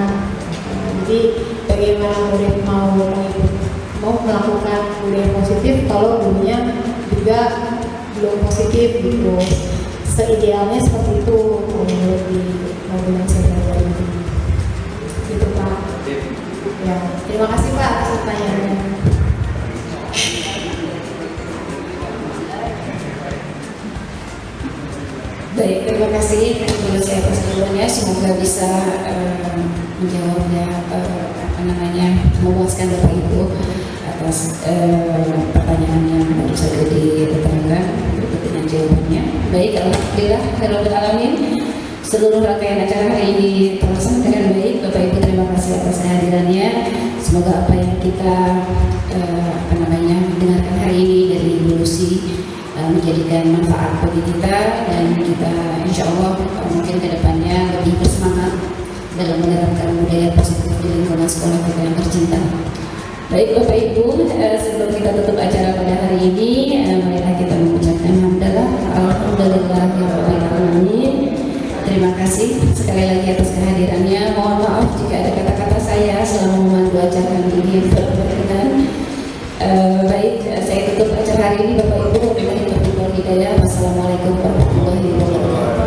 Jadi bagaimana murid mau melakukan budaya positif kalau gurunya juga positif gitu. Seidealnya seperti itu menurut di mobil yang saya bawa ini. Gitu Pak. Ya, terima kasih Pak atas pertanyaannya. Baik, terima kasih. Menurut saya persetujuannya semoga bisa menjawabnya memuaskan Bapak Ibu atas pertanyaan yang baru saja diterangkan dengan jawabannya. Baik, alhamdulillah, Rabbil alamin. Seluruh rangkaian acara hari ini terlaksana dengan baik. Bapak Ibu terima kasih atas kehadirannya. Semoga apa yang kita dengarkan hari ini dari Ibu Lucy menjadikan manfaat bagi kita, dan kita insya Allah mungkin kedepannya lebih bersemangat dalam menerapkan budaya positif di lingkungan sekolah kita yang tercinta. Baik Bapak Ibu, sebelum kita tutup acara pada hari ini, marilah kita mengucapkan alhamdulillahirobbilalamin. Terima kasih sekali lagi atas kehadirannya. Mohon maaf jika ada kata-kata saya selama memandu acara ini yang berkenan. Baik, saya tutup acara hari ini Bapak Ibu. Wassalamualaikum warahmatullahi wabarakatuh.